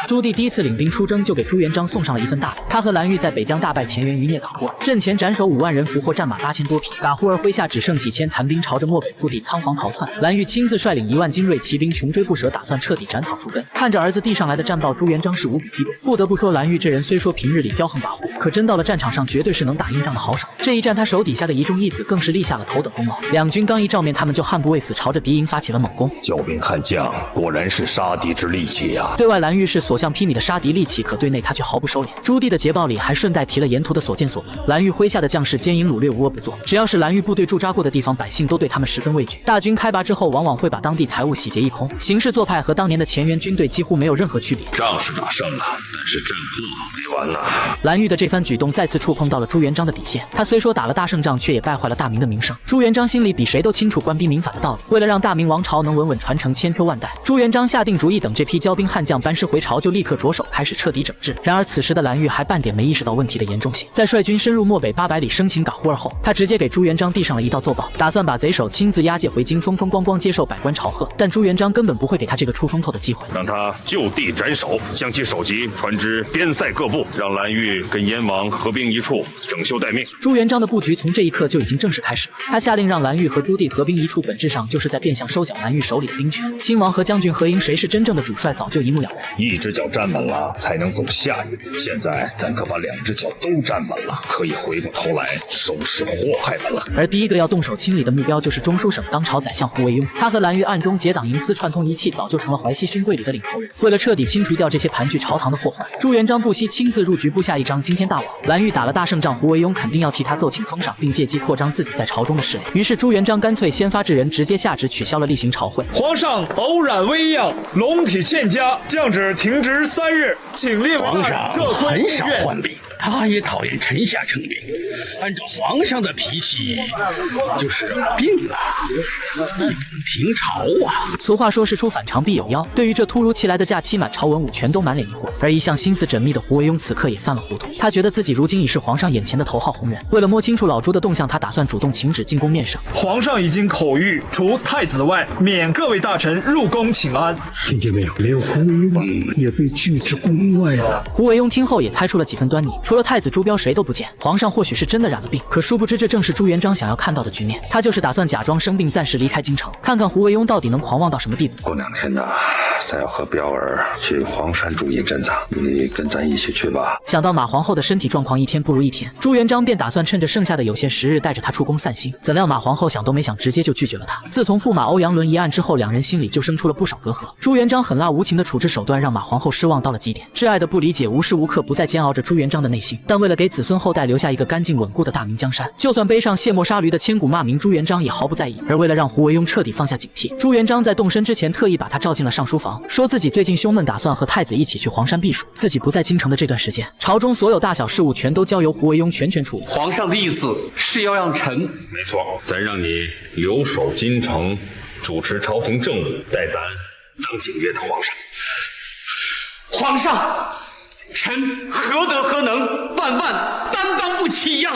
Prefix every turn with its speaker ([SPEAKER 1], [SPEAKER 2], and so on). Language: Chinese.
[SPEAKER 1] 朱棣第一次领兵出征，就给朱元璋送上了一份大礼。他和蓝玉在北疆大败前元余孽噶忽儿，阵前斩首5万人，俘获战马8000多匹。噶忽儿麾下只剩几千残兵，朝着漠北腹地仓皇逃窜。蓝玉亲自率领1万精锐骑兵，穷追不舍，打算彻底斩草除根。看着儿子递上来的战报，朱元璋是无比激动。不得不说，蓝玉这人虽说平日里骄横跋扈，可真到了战场上，绝对是能打硬仗的好手。这一战，他手底下的一众义子更是立下了头等功劳。两军刚一照面，他们就悍不畏死，朝着敌营发起了猛攻。
[SPEAKER 2] 骄兵悍将，果然是杀敌之利器呀！
[SPEAKER 1] 对外，蓝玉是所向披靡的杀敌利器，可对内他却毫不收敛。朱棣的捷报里还顺带提了沿途的所见所闻。蓝玉麾下的将士奸淫掳掠，无恶不作。只要是蓝玉部队驻扎过的地方，百姓都对他们十分畏惧。大军开拔之后，往往会把当地财物洗劫一空，行事做派和当年的前元军队几乎没有任何区别。
[SPEAKER 2] 仗是打胜了，但是战祸没完呢。
[SPEAKER 1] 蓝玉的这番举动再次触碰到了朱元璋的底线。他虽说打了大胜仗，却也败坏了大明的名声。朱元璋心里比谁都清楚官逼民反的道理。为了让大明王朝能稳稳传承千秋万代，朱元璋下定主意，等这批骄兵悍将班师回朝，就立刻着手开始彻底整治。然而此时的蓝玉还半点没意识到问题的严重性。在率军深入漠北800里生擒噶忽儿后，他直接给朱元璋递上了一道奏报，打算把贼首亲自押解回京，风风光光接受百官朝贺。但朱元璋根本不会给他这个出风头的机会，
[SPEAKER 2] 让他就地斩首，将其首级传至边塞各部，让蓝玉跟燕王合兵一处，整修待命。
[SPEAKER 1] 朱元璋的布局从这一刻就已经正式开始了。他下令让蓝玉和朱棣合兵一处，本质上就是在变相收缴蓝玉手里的兵权。亲王和将军合营，谁是真正的主帅，早就一目了然。
[SPEAKER 2] 一只脚站稳了，才能走下一步。现在咱可把2只脚都站稳了，可以回过头来收拾祸害们了。
[SPEAKER 1] 而第一个要动手清理的目标就是中书省当朝宰相胡惟庸。他和蓝玉暗中结党营私，串通一气，早就成了淮西勋贵里的领头人。为了彻底清除掉这些盘踞朝堂的祸患，朱元璋不惜亲自入局，布下一张惊天大网。蓝玉打了大胜仗，胡惟庸肯定要替他奏请封赏，并借机扩张自己在朝中的势力。于是朱元璋干脆先发制人，直接下旨取消了例行朝会。
[SPEAKER 3] 皇上偶染危恙，龙体欠佳，降旨停职3日，请列
[SPEAKER 4] 皇上很少换兵，他也讨厌臣下称病。按照皇上的脾气，就是病了，也不能停朝啊。
[SPEAKER 1] 俗话说，事出反常必有妖。对于这突如其来的假期，满朝文武全都满脸疑惑。而一向心思缜密的胡惟庸此刻也犯了糊涂，他觉得自己如今已是皇上眼前的头号红人。为了摸清楚老朱的动向，他打算主动请旨进宫面圣。
[SPEAKER 3] 皇上已经口谕，除太子外，免各位大臣入宫请安。
[SPEAKER 5] 听见没有？连胡惟庸也被拒之宫外了。
[SPEAKER 1] 胡惟庸听后也猜出了几分端倪，除了太子朱标谁都不见。皇上或许是真的染了病，可殊不知这正是朱元璋想要看到的局面。他就是打算假装生病，暂时离开京城，看看胡惟庸到底能狂妄到什么地步。
[SPEAKER 2] 过2天呢，咱要和彪儿去黄山驻营镇子，你跟咱一起去吧。
[SPEAKER 1] 想到马皇后的身体状况一天不如一天，朱元璋便打算趁着剩下的有限时日带着她出宫散心。怎料马皇后想都没想，直接就拒绝了他。自从驸马欧阳伦一案之后，两人心里就生出了不少隔阂。朱元璋狠辣无情的处置手段让马皇后失望到了极点，挚爱的不理解无时无刻不在煎熬着朱元璋的内心。但为了给子孙后代留下一个干净稳固的大明江山，就算背上卸磨杀驴的千古骂名，朱元璋也毫不在意。而为了让胡惟庸彻底放下警惕，朱元璋在动身之前特意把他召进了上书房，说自己最近胸闷，打算和太子一起去黄山避暑。自己不在京城的这段时间，朝中所有大小事务全都交由胡惟庸全权处理。
[SPEAKER 4] 皇上的意思是要让臣……
[SPEAKER 2] 没错，咱让你留守京城，主持朝廷政务，待咱当景约的皇上。
[SPEAKER 4] 皇上，臣何德何能，万万担当不起呀！